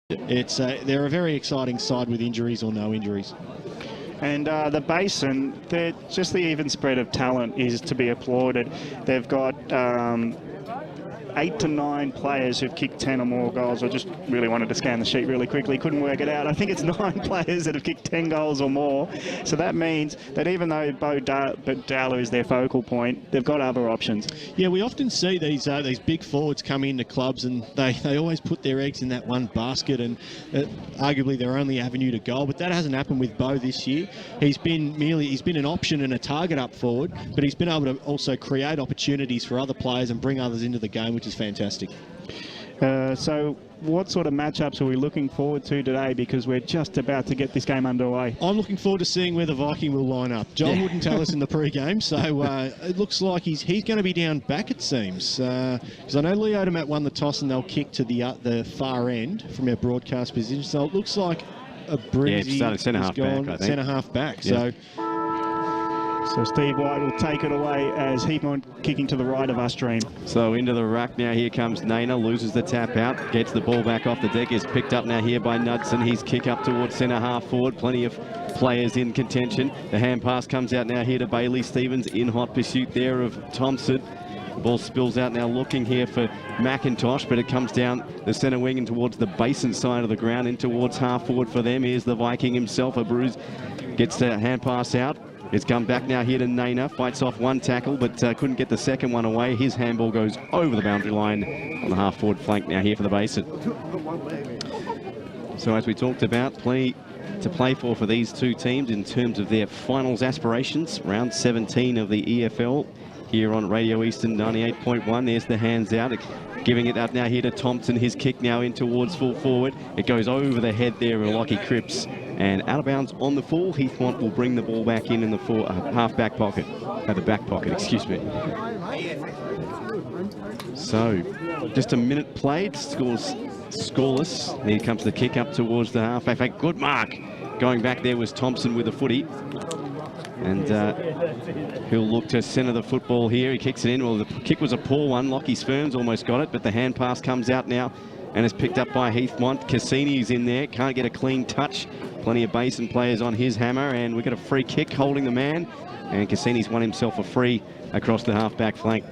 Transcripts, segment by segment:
They're a very exciting side with injuries or no injuries. And the Basin, they're just the even spread of talent is to be applauded. They've got 8 to 9 players who've kicked 10 or more goals. I just really wanted to scan the sheet really quickly, couldn't work it out. I think it's 9 players that have kicked 10 goals or more. So that means that even though Bo Dowler is their focal point, they've got other options. Yeah, we often see these big forwards come into clubs and they always put their eggs in that one basket, and arguably their only avenue to goal. But that hasn't happened with Bo this year. He's been an option and a target up forward, but he's been able to also create opportunities for other players and bring others into the game, which is fantastic. So what sort of matchups are we looking forward to today, because we're just about to get this game underway? I'm looking forward to seeing where the Viking will line up. John wouldn't tell us in the pre-game, so it looks like he's going to be down back, it seems, because I know Leo Demet won the toss and they'll kick to the far end from our broadcast position, so it looks like a breezy centre-half back, I think. Centre-half back, yeah. So Steve White will take it away as Heathmont kicking to the right of us, Dream. So into the ruck now, here comes Naina, loses the tap out, gets the ball back off the deck, is picked up now here by Knudsen. His kick up towards centre half forward, plenty of players in contention. The hand pass comes out now here to Bailey Stevens, in hot pursuit there of Thompson. The ball spills out now, looking here for McIntosh, but it comes down the centre wing and towards the Basin side of the ground, in towards half forward for them. Here's the Viking himself, a bruise, gets the hand pass out. It's come back now here to Naina, fights off one tackle, but couldn't get the second one away. His handball goes over the boundary line on the half-forward flank now here for the Basin. So as we talked about, plenty to play for these two teams in terms of their finals aspirations. Round 17 of the EFL here on Radio Eastern 98.1. There's the hands out, giving it up now here to Thompson. His kick now in towards full forward. It goes over the head there of Lockie Cripps. And out of bounds on the full. Heathmont will bring the ball back in the half-back pocket. The back pocket, excuse me. So, just a minute played, scoreless. Here comes the kick up towards the half-back. Good mark. Going back there was Thompson with a footy. And he'll look to centre the football here. He kicks it in. Well, the kick was a poor one. Lockie Sperms almost got it, but the hand pass comes out now and is picked up by Heathmont. Cassini's in there, can't get a clean touch. Plenty of Basin players on his hammer, and we've got a free kick holding the man. And Cassini's won himself a free across the half-back flank.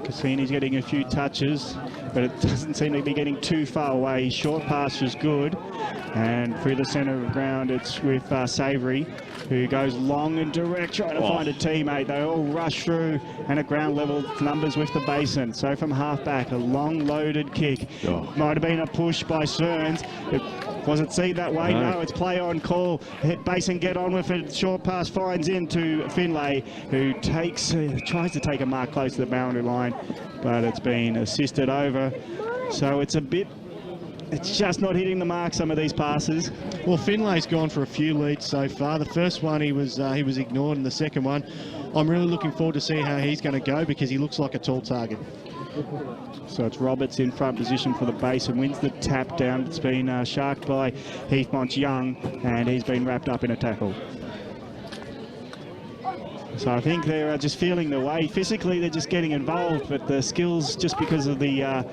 Cassini's getting a few touches, but it doesn't seem to be getting too far away. His short pass was good, and through the centre of the ground, it's with Savoury, who goes long and direct, trying to find a teammate. They all rush through, and at ground level numbers with the Basin. So from half-back, a long loaded kick. Might have been a push by Cerns. Was it seen that way? No, it's play on call. Basin get on with it. Short pass finds into Finlay, who tries to take a mark close to the boundary line, but it's been assisted over. So it's just not hitting the mark, some of these passes. Well, Finlay's gone for a few leads so far. The first one he was ignored, and the second one, I'm really looking forward to see how he's going to go, because he looks like a tall target. So it's Roberts in front position for the base and wins the tap down. It's been sharked by Heathmont's Young, and he's been wrapped up in a tackle. So I think they're just feeling their way. Physically, they're just getting involved, but the skills, just because of the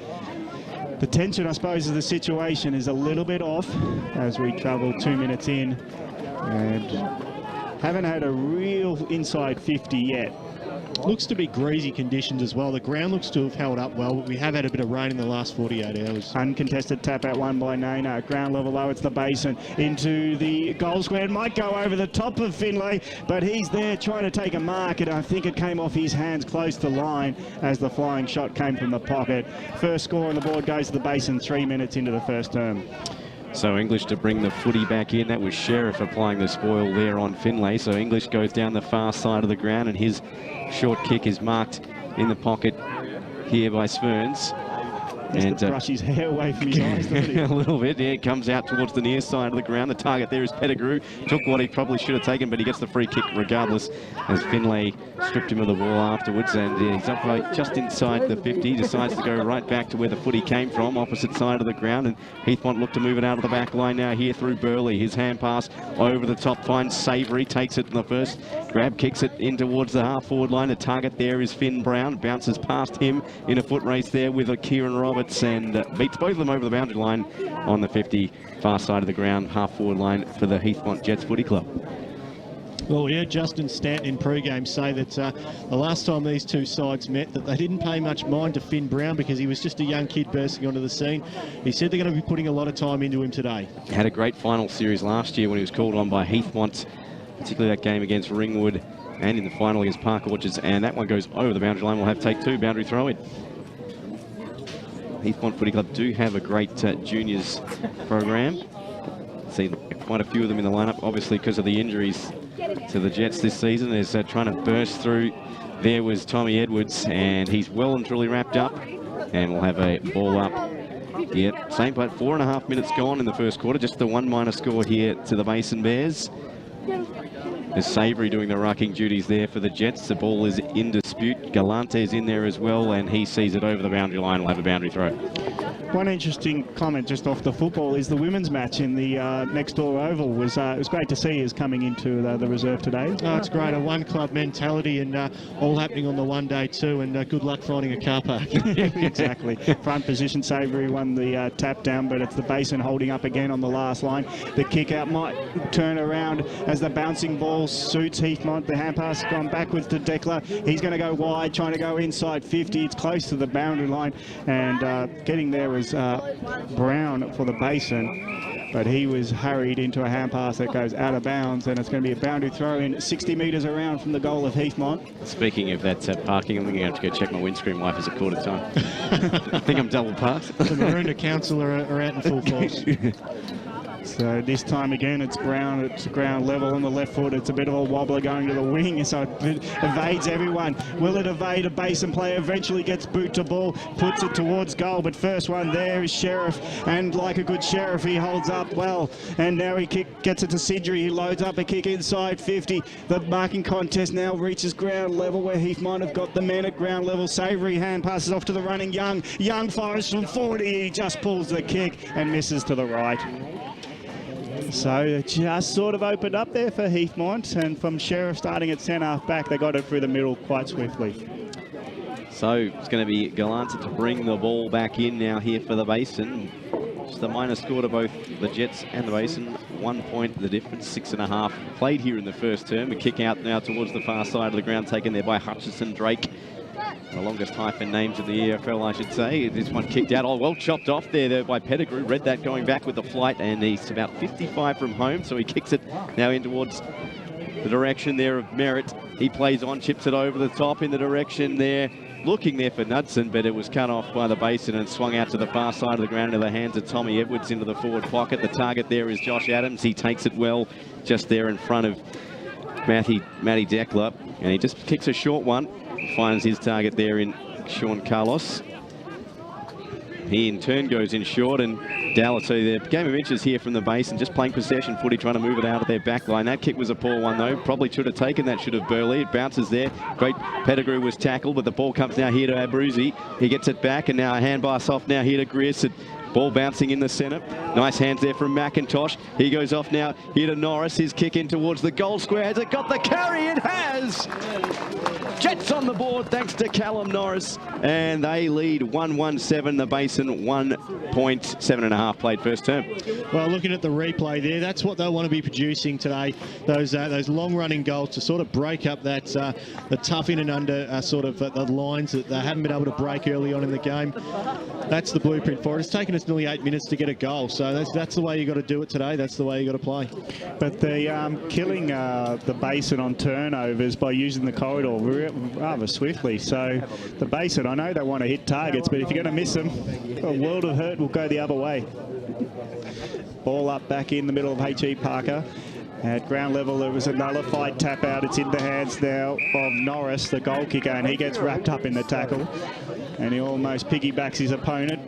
tension, I suppose, of the situation, is a little bit off as we travel 2 minutes in, and haven't had a real inside 50 yet. Looks to be greasy conditions as well. The ground looks to have held up well, but we have had a bit of rain in the last 48 hours. Uncontested tap out one by Naina. Ground level low, it's the Basin into the goal square. It might go over the top of Finlay, but he's there trying to take a mark, and I think it came off his hands close to line as the flying shot came from the pocket. First score on the board goes to the Basin 3 minutes into the first term. So English to bring the footy back in. That was Sheriff applying the spoil there on Finlay. So English goes down the far side of the ground, and his short kick is marked in the pocket here by Sperns. And brush his hair away from his eyes, doesn't he? A little bit, yeah. It comes out towards the near side of the ground. The target there is Pettigrew. Took what he probably should have taken, but he gets the free kick regardless, as Finlay stripped him of the ball afterwards. And he's up right just inside the 50. Decides to go right back to where the footy came from, opposite side of the ground. And Heathmont look to move it out of the back line now here through Burley. His hand pass over the top, finds Savoury, takes it in the first grab, kicks it in towards the half-forward line. The target there is Finn Brown. Bounces past him in a foot race there with a Kieran Roberts. Roberts and beats both of them over the boundary line on the 50, far side of the ground, half-forward line for the Heathmont Jets Footy Club. Well, we heard Justin Stanton in pre-game say that the last time these two sides met that they didn't pay much mind to Finn Brown because he was just a young kid bursting onto the scene. He said they're going to be putting a lot of time into him today. Had a great final series last year when he was called on by Heathmont, particularly that game against Ringwood and in the final against Park Orchards, and that one goes over the boundary line. We'll have take two, boundary throw in. Heathmont Footy Club do have a great juniors program. See quite a few of them in the lineup, obviously because of the injuries to the Jets this season. There's trying to burst through. There was Tommy Edwards, and he's well and truly wrapped up, and we'll have a ball up. Yeah, same but 4.5 minutes gone in the first quarter. Just the 1- score here to the Basin Bears. There's Savory doing the rucking duties there for the Jets. The ball is in dispute. Galante is in there as well, and he sees it over the boundary line. Will have a boundary throw. One interesting comment just off the football is the women's match in the next door oval was it was great to see us coming into the reserve today. Oh, it's great, a one club mentality, and all happening on the one day too, and good luck finding a car park. Exactly. Front position, Savory won the tap down, but it's the Basin holding up again on the last line. The kick out might turn around as the bouncing ball suits Heathmont. The hand pass gone backwards to Declan. He's going to go wide, trying to go inside 50. It's close to the boundary line, and getting there was Brown for the Basin, but he was hurried into a hand pass that goes out of bounds, and it's going to be a boundary throw in 60 metres around from the goal of Heathmont. Speaking of that parking, I'm going to have to go check my windscreen wipers a quarter time. I think I'm double parked. The Maroondah Council are out in full force. So this time again, it's Brown at ground level on the left foot. It's a bit of a wobbler going to the wing, so it evades everyone. Will it evade? A Basin player eventually gets boot to ball, puts it towards goal, but first one there is Sheriff, and like a good Sheriff, he holds up well, and now he gets it to Sidri. He loads up a kick inside 50. The marking contest now reaches ground level where Heathmont have got the men at ground level. Savory hand passes off to the running Young. Young fires from 40. He just pulls the kick and misses to the right. So it just sort of opened up there for Heathmont, and from Sheriff starting at centre back, they got it through the middle quite swiftly. So it's going to be Galante to bring the ball back in now here for the Basin. Just a minor score to both the Jets and the Basin. 1 point the difference, 6.5 played here in the first term. A kick out now towards the far side of the ground, taken there by Hutchison Drake. The longest hyphen names of the EFL, I should say. This one kicked out. Oh, well chopped off there by Pettigrew. Read that going back with the flight, and he's about 55 from home, so he kicks it now in towards the direction there of Merritt. He plays on, chips it over the top in the direction there. Looking there for Knudsen, but it was cut off by the Basin and swung out to the far side of the ground into the hands of Tommy Edwards into the forward pocket. The target there is Josh Adams. He takes it well just there in front of Matty Decler, and he just kicks a short one. Finds his target there in Sean Carlos. He in turn goes in short, and Dallas, so the game of inches here from the Basin, just playing possession footy, trying to move it out of their back line. That kick was a poor one though. Probably should have taken that, should have Burley. It bounces there. Great Pettigrew was tackled, but the ball comes now here to Abruzzi. He gets it back, and now a hand pass off now here to Grierson. Ball bouncing in the centre. Nice hands there from McIntosh. He goes off now here to Norris. His kick in towards the goal square. Has it got the carry? It has! Jets on the board thanks to Callum Norris. And they lead 1-1-7. The Basin 1 point, 7.5 played first term. Well, looking at the replay there, that's what they'll want to be producing today. Those long-running goals to sort of break up that the tough in and under the lines that they haven't been able to break early on in the game. That's the blueprint for it. It's taken us nearly 8 minutes to get a goal, so that's the way you got to do it today. That's the way you got to play. But the killing the Basin on turnovers by using the corridor rather swiftly. So the Basin, I know they want to hit targets, but if you're going to miss them, a world of hurt will go the other way. Ball up back in the middle of H.E. Parker. At ground level, there was a nullified tap out. It's in the hands now of Norris, the goal kicker, and he gets wrapped up in the tackle. And he almost piggybacks his opponent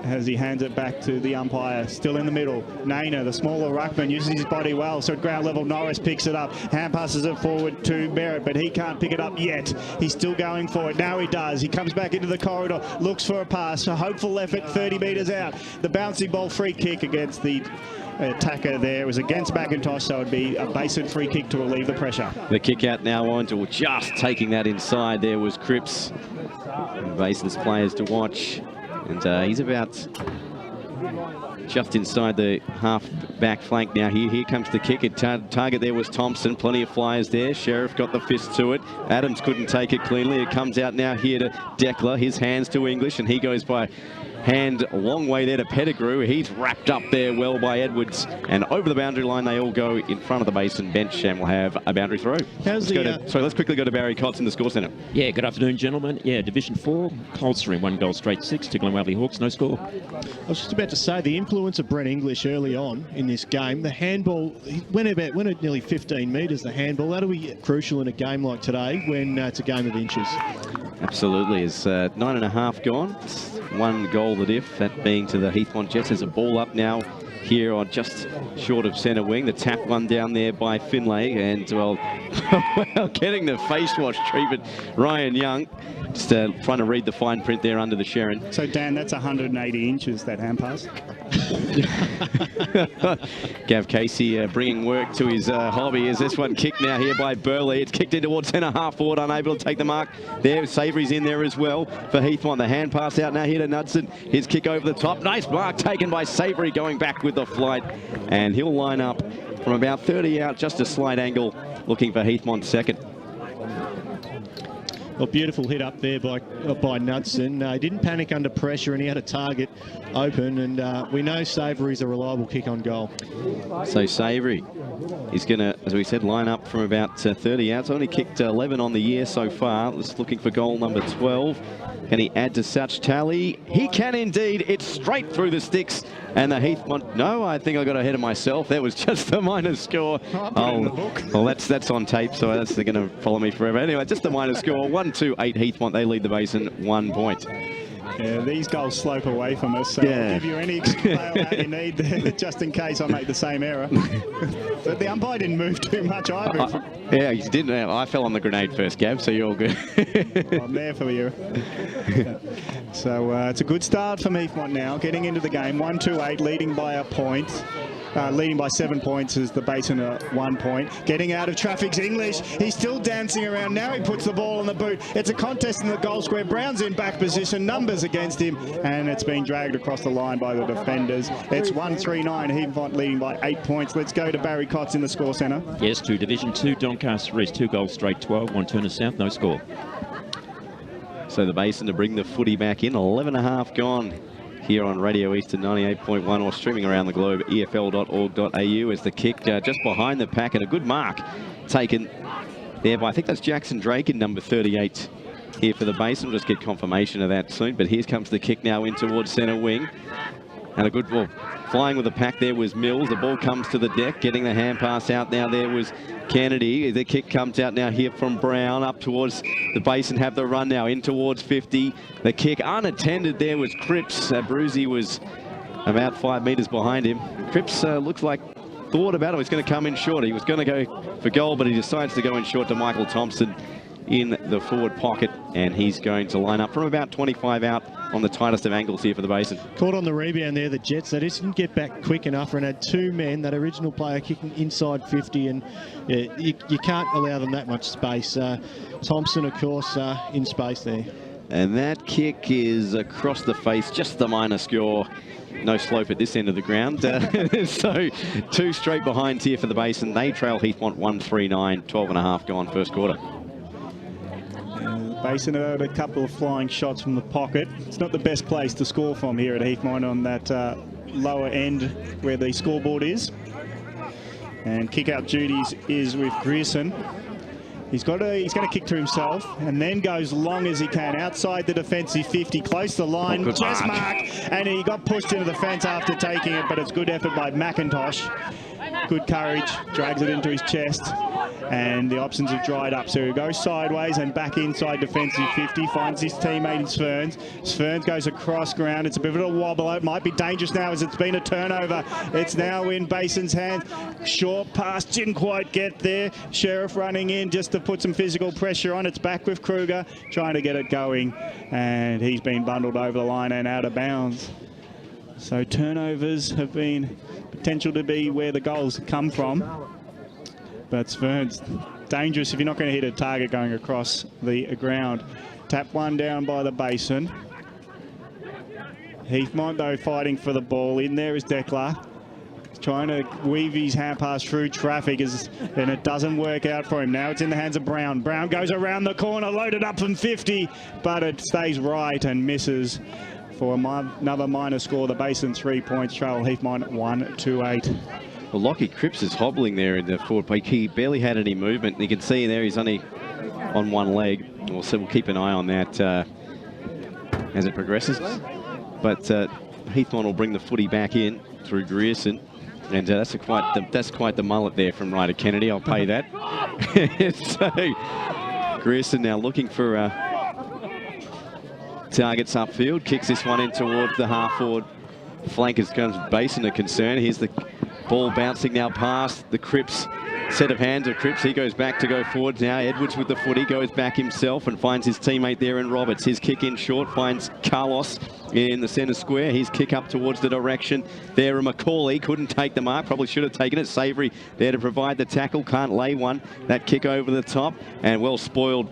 as he hands it back to the umpire. Still in the middle. Naina, the smaller ruckman, uses his body well. So at ground level, Norris picks it up. Hand passes it forward to Merritt, but he can't pick it up yet. He's still going for it. Now he does. He comes back into the corridor, looks for a pass. A hopeful effort 30 metres out. The bouncing ball free kick against the attacker there. It was against McIntosh, so it'd be a Basin free kick to relieve the pressure. The kick out now on to just taking that inside. There was Cripps. Basin's players to watch And he's about just inside the half-back flank now. Here comes the kick. Target there was Thompson. Plenty of flyers there. Sheriff got the fist to it. Adams couldn't take it cleanly. It comes out now here to Declan. His hands to English, and he goes by hand a long way there to Pettigrew. He's wrapped up there well by Edwards, and over the boundary line they all go in front of the Basin bench, and we'll have a boundary throw. Let's quickly go to Barry Cotts in the score centre. Yeah, good afternoon, gentlemen. Yeah, Division 4, Coldstream, 1 goal straight 6, Tickle and Waverley Hawks, no score. I was just about to say, the influence of Brent English early on in this game, the handball, went at nearly 15 metres, the handball. That'll be crucial in a game like today when it's a game of inches. Absolutely. It's 9.5 gone. 1 goal the diff, that being to the Heathmont Jets. There's a ball up now here on just short of centre wing. The tap one down there by Finlay, and well, getting the face wash treatment, Ryan Young. Just trying to read the fine print there under the Sharon. So Dan, that's 180 inches, that hand pass. Gav Casey bringing work to his hobby. Is this one kicked now here by Burley? It's kicked in towards centre half forward, unable to take the mark. There, Savory's in there as well for Heathmont. The hand pass out now here to Knudsen. His kick over the top. Nice mark taken by Savory, going back with the flight. And he'll line up from about 30 out, just a slight angle, looking for Heathmont second. Well, beautiful hit up there by Knudsen. He didn't panic under pressure, and he had a target open, and we know Savory's a reliable kick on goal. So Savory is going to, as we said, line up from about 30 out. It's only kicked 11 on the year so far. Just looking for goal number 12. Can he add to such tally? He can indeed. It's straight through the sticks. And the Heathmont, no, I think I got ahead of myself. That was just the minor score. Well, that's on tape, so that's going to follow me forever. Anyway, just the minor score. 1-2-8 Heathmont. They lead the Basin 1 point. Yeah, these goals slope away from us, so I'll give you any bailout you need there, just in case I make the same error. But the umpire didn't move too much either. Yeah, he didn't. I fell on the grenade first, Gav, so you're all good. I'm there for you. So it's a good start for Heathmont now, getting into the game. 1-2-8, leading by a point. Leading by 7 points as the Basin at 1 point. Getting out of traffic's English. He's still dancing around. Now he puts the ball in the boot. It's a contest in the goal square. Brown's in back position. Numbers against him. And it's being dragged across the line by the defenders. It's 1-3-9. Heathmont leading by 8 points. Let's go to Barry Cotts in the score centre. Yes, to Division 2, Doncaster East, 2 goals straight 12, 1 Turner South, no score. So the Basin to bring the footy back in. 11.5 gone. Here on Radio Eastern 98.1 or streaming around the globe, efl.org.au as the kick just behind the pack, and a good mark taken there by, I think that's Jackson Drake in number 38 here for the Basin. We'll just get confirmation of that soon, but here comes the kick now in towards centre wing. And a good ball. Flying with the pack there was Mills. The ball comes to the deck, getting the hand pass out now there was Kennedy. The kick comes out now here from Brown up towards the Basin. Have the run now in towards 50. The kick unattended there was Cripps. Bruzy was about 5 metres behind him. Cripps looks like thought about it. He's going to come in short. He was going to go for goal, but he decides to go in short to Michael Thompson in the forward pocket, and he's going to line up from about 25 out on the tightest of angles here for the Basin. Caught on the rebound there, the Jets. They just didn't get back quick enough and had 2 men, that original player kicking inside 50, and you can't allow them that much space. Thompson, of course, in space there. And that kick is across the face, just the minor score. No slope at this end of the ground. So 2 straight behinds here for the Basin. They trail Heathmont 1-3-9, 12.5 gone first quarter. Basin had a couple of flying shots from the pocket. It's not the best place to score from here at Heathmont on that lower end where the scoreboard is. And kick-out duties is with Grierson. He's going to kick to himself and then goes long as he can outside the defensive 50, close to the line. Just mark. And he got pushed into the fence after taking it, but it's good effort by McIntosh. Good courage, drags it into his chest, and the options have dried up. So he goes sideways and back inside defensive 50, finds his teammate in Sferns. Sferns goes across ground. It's a bit of a wobble. It might be dangerous now as it's been a turnover. It's now in Basin's hands. Short pass, didn't quite get there. Sheriff running in just to put some physical pressure on. It's back with Kruger, trying to get it going, and he's been bundled over the line and out of bounds. So turnovers have been potential to be where the goals come from. But Sferns, dangerous if you're not going to hit a target going across the ground. Tap one down by the Basin. Heathmont, though, fighting for the ball. In there is Declan. Trying to weave his hand pass through traffic, and it doesn't work out for him. Now it's in the hands of Brown. Brown goes around the corner, loaded up from 50, but it stays right and misses for another minor score. The Basin 3 points trail Heathmont 1-8. Well, Lockie Cripps is hobbling there in the forward play. He barely had any movement. You can see there he's only on one leg. So we'll keep an eye on that as it progresses. But Heathmont will bring the footy back in through Grierson. And that's quite the mullet there from Ryder Kennedy. I'll pay that. So Grierson now looking for targets upfield. Kicks this one in towards the half-forward flank as comes Basin a concern. Here's the ball bouncing now past the Cripps. Set of hands of Cripps. He goes back to go forward now. Edwards with the footy goes back himself and finds his teammate there in Roberts. His kick in short finds Carlos in the centre square. His kick up towards the direction there. Macaulay couldn't take the mark. Probably should have taken it. Savory there to provide the tackle. Can't lay one. That kick over the top and well spoiled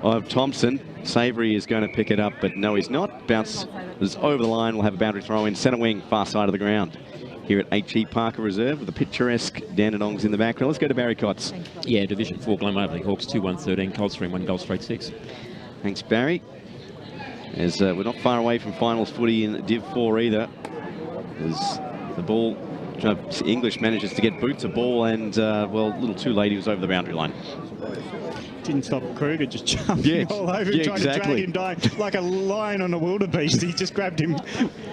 of Thompson. Savory is going to pick it up, but no, he's not. Bounce is over the line. We'll have a boundary throw in centre wing, far side of the ground. Here at H.E. Parker Reserve with the picturesque Dandenongs in the background. Let's go to Barry Cotts. Yeah, Division 4 Glenwaverley Hawks 2-1-13, Coldstream 1 goal straight 6. Thanks, Barry. As we're not far away from finals footy in Div 4 either. As the ball, English manages to get boot to ball and, well, a little too late. He was over the boundary line. Didn't stop Kruger, just jumping all over him, trying to drag him down like a lion on a wildebeest. He just grabbed him.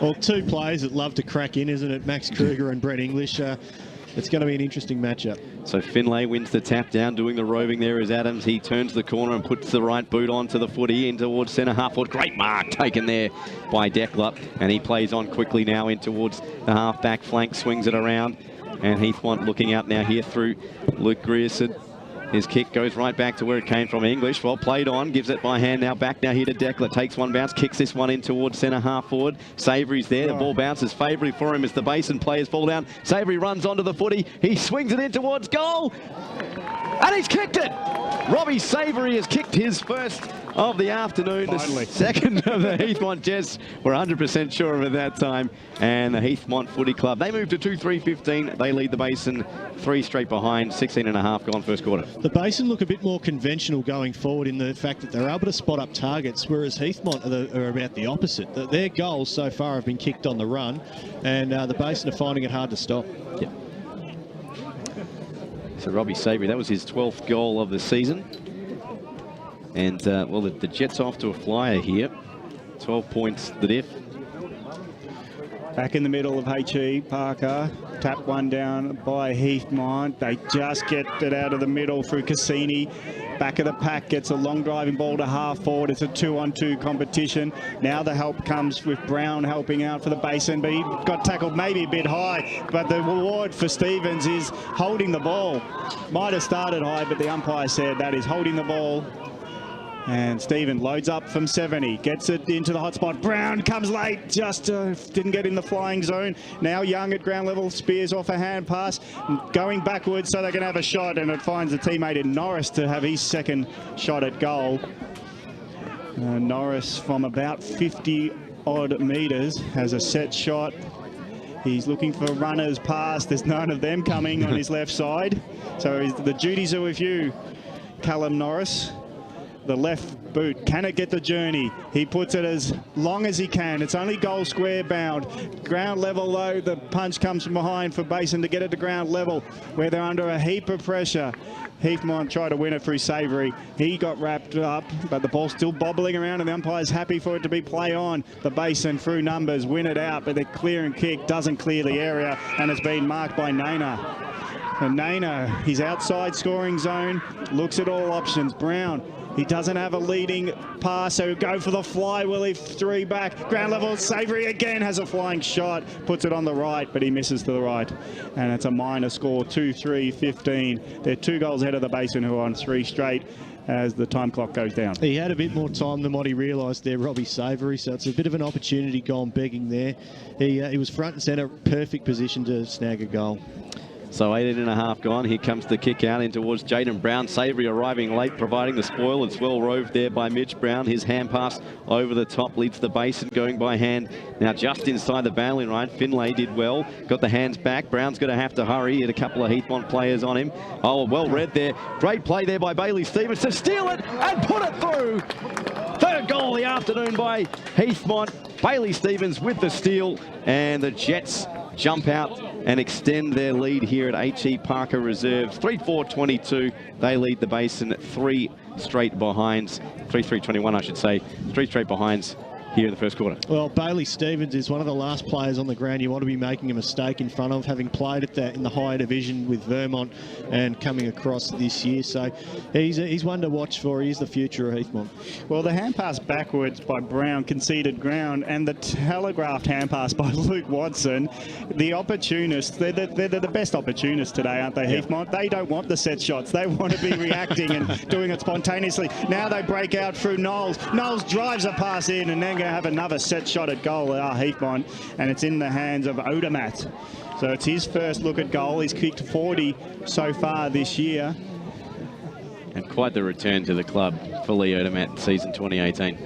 Well, two players that love to crack in, isn't it? Max Kruger and Brett English. It's going to be an interesting matchup. So Finlay wins the tap down, doing the roving there is Adams. He turns the corner and puts the right boot onto the footy in towards centre half forward. Great mark taken there by Declan, and he plays on quickly now in towards the half back flank, swings it around, and Heathmont looking out now here through Luke Grierson. His kick goes right back to where it came from. English, well played on, gives it by hand now, back now here to Declan. Takes one bounce, kicks this one in towards centre half forward. Savory's there, the ball bounces favourably for him as the Basin players fall down. Savory runs onto the footy, he swings it in towards goal, and he's kicked it! Robbie Savory has kicked his first of the afternoon. Finally. The second of the Heathmont Jets. We're 100% sure of it that time. And the Heathmont Footy Club, they move to 2-3-15. They lead the Basin 3 straight behind, 16.5 gone first quarter. The Basin look a bit more conventional going forward in the fact that they're able to spot up targets, whereas Heathmont are about the opposite. Their goals so far have been kicked on the run, and the Basin are finding it hard to stop. Yeah. So Robbie Savory, that was his 12th goal of the season. And, well, the Jets off to a flyer here. 12 points the diff. Back in the middle of H.E. Parker. Tap one down by Heathmont. They just get it out of the middle through Cassini. Back of the pack gets a long driving ball to half forward. It's a 2-on-2 competition. Now the help comes with Brown helping out for the Basin, but he got tackled maybe a bit high. But the reward for Stevens is holding the ball. Might have started high, but the umpire said that is holding the ball. And Stephen loads up from 70, gets it into the hot spot. Brown comes late, just didn't get in the flying zone. Now Young at ground level, spears off a hand pass, going backwards so they can have a shot, and it finds a teammate in Norris to have his second shot at goal. Norris from about 50 odd metres has a set shot. He's looking for runners past. There's none of them coming on his left side. So the duties are with you, Callum Norris. The left boot, can it get the journey? He puts it as long as he can. It's only goal square bound. Ground level though, the punch comes from behind for Basin to get it to ground level, where they're under a heap of pressure. Heathmont tried to win it through Savory. He got wrapped up, but the ball's still bobbling around and the umpire's happy for it to be play on. The Basin through numbers win it out, but the clear and kick doesn't clear the area, and it's been marked by Naina. And Naina, his outside scoring zone, looks at all options. Brown, he doesn't have a leading pass, so go for the fly, will he? 3 back, ground level, Savory again has a flying shot, puts it on the right, but he misses to the right. And it's a minor score, 2-3-15. They're 2 goals ahead of the Basin, who are on 3 straight as the time clock goes down. He had a bit more time than what he realised there, Robbie Savory, so it's a bit of an opportunity gone begging there. He was front and centre, perfect position to snag a goal. So 18.5 gone. Here comes the kick out in towards Jaden Brown. Savory arriving late, providing the spoil. It's well roved there by Mitch Brown. His hand pass over the top leads the Basin, going by hand. Now just inside the battling line. Finlay did well. Got the hands back. Brown's going to have to hurry. He had a couple of Heathmont players on him. Oh, well read there. Great play there by Bailey Stevens to steal it and put it through. Third goal of the afternoon by Heathmont. Bailey Stevens with the steal, and the Jets jump out and extend their lead here at H.E. Parker Reserve. 3-4-22. They lead the Basin 3 straight behinds. 3-3-21, I should say. 3 straight behinds here in the first quarter. Well, Bailey Stevens is one of the last players on the ground you want to be making a mistake in front of, having played at that in the higher division with Vermont and coming across this year. So he's one to watch for. He's the future of Heathmont. Well, the hand pass backwards by Brown conceded ground, and the telegraphed hand pass by Luke Watson. The opportunists, they're the best opportunists today, aren't they, Heathmont? They don't want the set shots. They want to be reacting and doing it spontaneously. Now they break out through Knowles. Knowles drives a pass in, and then going to have another set shot at goal, Heathmont, and it's in the hands of Odermatt. So it's his first look at goal. He's kicked 40 so far this year. And quite the return to the club for Lee Odermatt season 2018.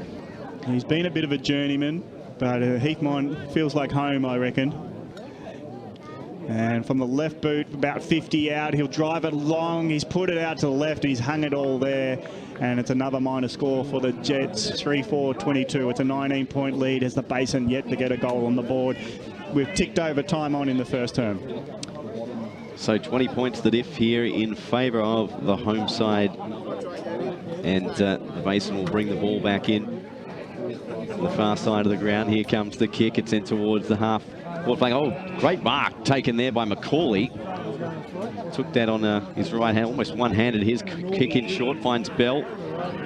He's been a bit of a journeyman, but Heathmont feels like home, I reckon. And from the left boot, about 50 out, he'll drive it long. He's put it out to the left, and he's hung it all there. And it's another minor score for the Jets, 3-4-22. It's a 19-point lead as the Basin yet to get a goal on the board. We've ticked over time on in the first term. So 20 points the diff here in favour of the home side. And the Basin will bring the ball back in. The far side of the ground. Here comes the kick. It's in towards the half. Oh, great mark taken there by Macaulay. Took that on his right hand, almost one-handed. His kick in short, finds Bell.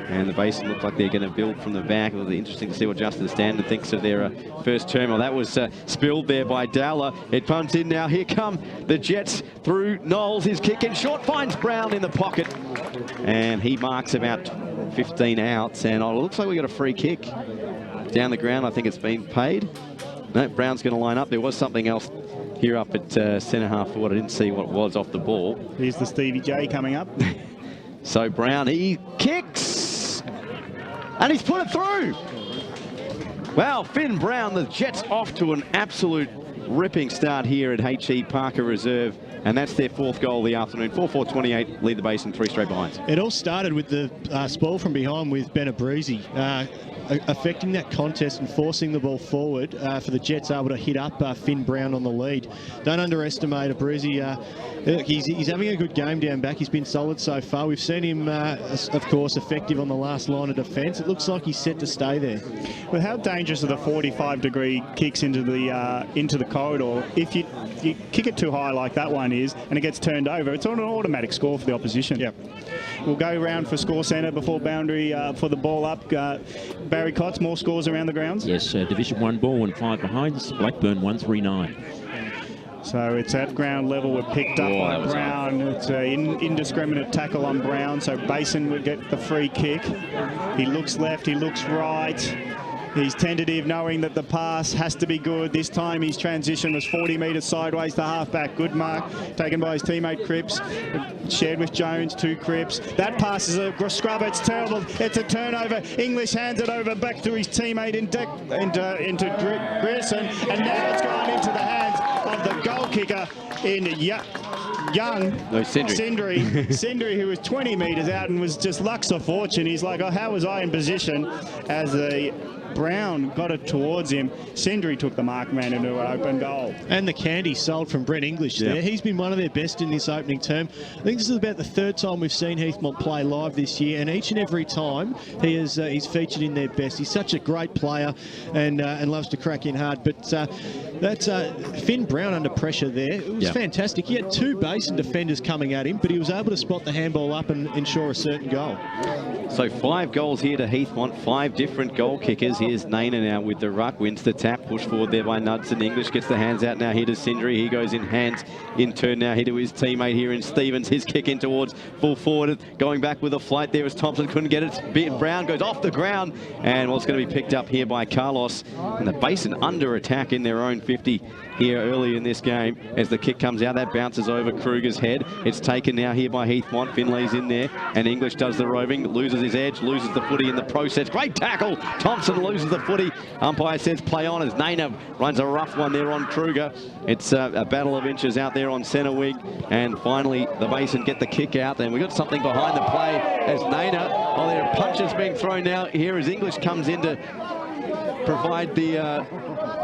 And the Basin look like they're going to build from the back. It'll be interesting to see what Justin Standard thinks of their first term. Well, that was spilled there by Dowler. It comes in now. Here come the Jets through Knowles. His kick in short, finds Brown in the pocket. And he marks about 15 outs. And it looks like we got a free kick down the ground. I think it's been paid. No, Brown's going to line up. There was something else here up at centre half forward. I didn't see what it was off the ball. Here's the Stevie J coming up. So Brown, he kicks, and he's put it through. Wow, Finn Brown, the Jets off to an absolute ripping start here at H.E. Parker Reserve. And that's their 4th goal of the afternoon. 4-4-28, lead the Basin 3 straight behinds. It all started with the spoil from behind with Benabrisi. Affecting that contest and forcing the ball forward for the Jets able to hit up Finn Brown on the lead. Don't underestimate Abruzzi. He's having a good game down back. He's been solid so far. We've seen him, of course, effective on the last line of defence. It looks like he's set to stay there. Well, how dangerous are the 45-degree kicks into the corridor? If you kick it too high like that one is, and it gets turned over, it's on an automatic score for the opposition. Yep. We'll go round for score centre before boundary for the ball up. Barry Cotts, more scores around the grounds? Yes, Division 1 ball and 5 behinds. Blackburn 139. So it's at ground level. We're picked up by Brown. It's an indiscriminate tackle on Brown. So Basin would get the free kick. He looks left, he looks right. He's tentative, knowing that the pass has to be good. This time his transition was 40 metres sideways to halfback. Good mark, taken by his teammate Cripps. Shared with Jones, 2 Cripps. That pass is a scrub, it's terrible. It's a turnover. English hands it over back to his teammate into Grierson. And now it's gone into the hands of the goal kicker in Sindri, who was 20 metres out and was just lucks of fortune. He's like, oh, how was I in position as a Brown got it towards him. Sindri took the mark man into an open goal. And the candy sold from Brent English there. He's been one of their best in this opening term. I think this is about the 3rd time we've seen Heathmont play live this year, and each and every time he's featured in their best. He's such a great player and loves to crack in hard. But that's Finn Brown under pressure there. It was fantastic. He had 2 Basin defenders coming at him, but he was able to spot the handball up and ensure a certain goal. So 5 goals here to Heathmont, 5 different goal kickers. Here's Naina now with the ruck, wins the tap, push forward there by Knudsen. English gets the hands out now here to Sindri. He goes in hands in turn now here to his teammate here in Stevens. His kick in towards full forward, going back with a flight there as Thompson couldn't get it. Brown goes off the ground, and well, it's going to be picked up here by Carlos. And the Basin under attack in their own 50 here early in this game as the kick comes out. That bounces over Kruger's head. It's taken now here by Heathmont. Finlay's in there, and English does the roving, loses his edge, loses the footy in the process. Great tackle. Thompson loses the footy. Umpire says play on as Naina runs a rough one there on Kruger. It's a battle of inches out there on centre wing, and finally the Basin get the kick out, and we've got something behind the play as Naina, oh, there are punches being thrown now here as English comes in to provide the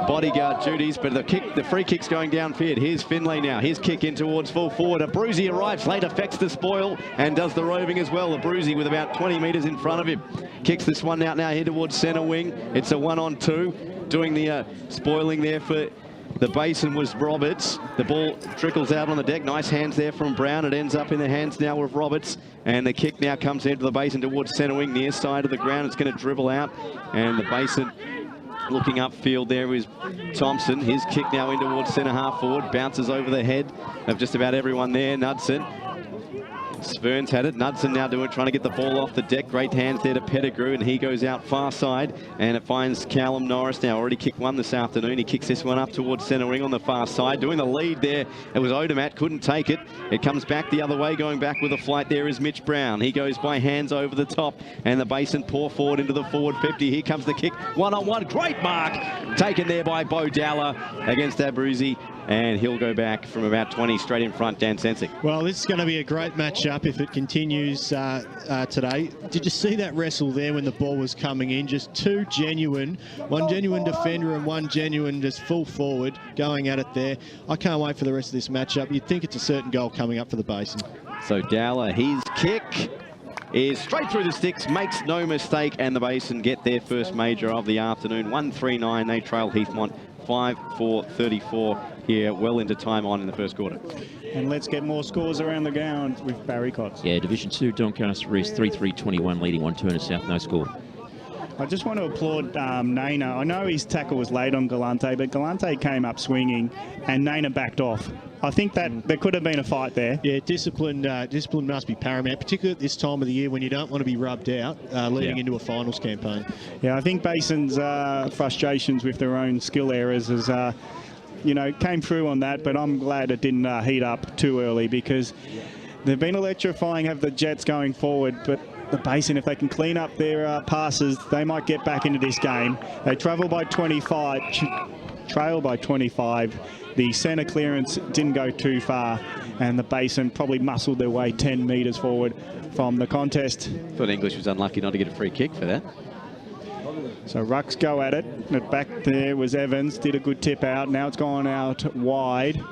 bodyguard duties, but the free kick's going downfield. Here's Finlay now. His kick in towards full forward. A Brucey arrives late, affects the spoil, and does the roving as well. A Brucey with about 20 metres in front of him. Kicks this one out now here towards centre wing. It's a 1-on-2. Doing the spoiling there for the Basin was Roberts. The ball trickles out on the deck. Nice hands there from Brown. It ends up in the hands now of Roberts. And the kick now comes into the Basin towards centre wing, near side of the ground. It's going to dribble out. And the Basin looking upfield there is Thompson. His kick now in towards centre half forward. Bounces over the head of just about everyone there. Knudsen. Svern's had it. Knudsen now trying to get the ball off the deck. Great hands there to Pettigrew, and he goes out far side, and it finds Callum Norris now. Already kicked one this afternoon. He kicks this one up towards centre ring on the far side. Doing the lead there, it was Odermatt, couldn't take it. It comes back the other way. Going back with a flight there is Mitch Brown. He goes by hands over the top, and the Basin pour forward into the forward 50. Here comes the kick. 1-on-1. Great mark. Taken there by Bo Dowler against Abruzzi. And he'll go back from about 20 straight in front, Dan Sensing. Well, this is going to be a great match-up if it continues today. Did you see that wrestle there when the ball was coming in? Just two genuine, one genuine defender and one genuine just full forward going at it there. I can't wait for the rest of this match-up. You'd think it's a certain goal coming up for the Basin. So Dowler, his kick is straight through the sticks, makes no mistake, and the Basin get their first major of the afternoon. 1-3-9, they trail Heathmont 5-4-34 here, well into time on in the first quarter. And let's get more scores around the ground with Barry Cox. Yeah, Division 2, Doncaster East 3-3-21, leading 1 Turner South, no score. I just want to applaud Naina. I know his tackle was late on Galante, but Galante came up swinging and Naina backed off. I think that there could have been a fight there. Yeah, discipline must be paramount, particularly at this time of the year when you don't want to be rubbed out leading into a finals campaign. Yeah, I think Basin's frustrations with their own skill errors is, came through on that, but I'm glad it didn't heat up too early because they've been electrifying, have the Jets going forward, but the Basin, if they can clean up their passes, they might get back into this game. They trail by 25. The centre clearance didn't go too far, and the Basin probably muscled their way 10 metres forward from the contest. Thought English was unlucky not to get a free kick for that. So Rucks go at it. Back there was Evans, did a good tip out. Now it's gone out wide.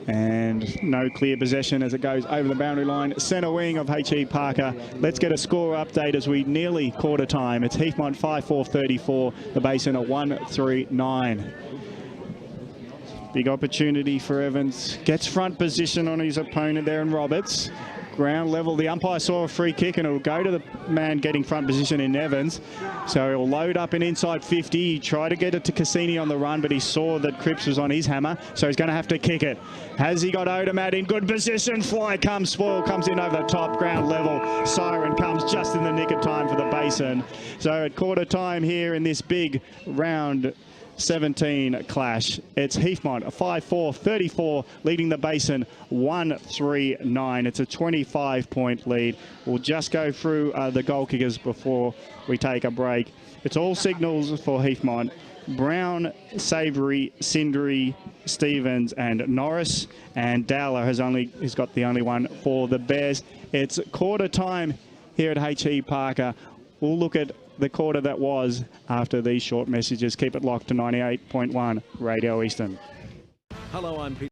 And no clear possession as it goes over the boundary line. Centre wing of H.E. Parker. Let's get a score update as we nearly quarter time. It's Heathmont 5-4-34. The Basin a 1-3-9. Big opportunity for Evans. Gets front position on his opponent there in Roberts. Ground level. The umpire saw a free kick and it'll go to the man getting front position in Evans. So he'll load up an inside 50. He tried to get it to Cassini on the run, but he saw that Cripps was on his hammer, so he's going to have to kick it. Has he got Odermatt in good position? Fly comes, spoil comes in over the top, ground level. Siren comes just in the nick of time for the Basin. So at quarter time here in this big round 17 clash. It's Heathmont 5-4-34 leading the Basin 1-3-9. It's a 25-point lead. We'll just go through the goal kickers before we take a break. It's all signals for Heathmont. Brown, Savory, Sindri, Stevens and Norris, and Dowler has got the only one for the Bears. It's quarter time here at H.E. Parker. We'll look at the quarter that was after these short messages. Keep it locked to 98.1 Radio Eastern. Hello, I'm Peter.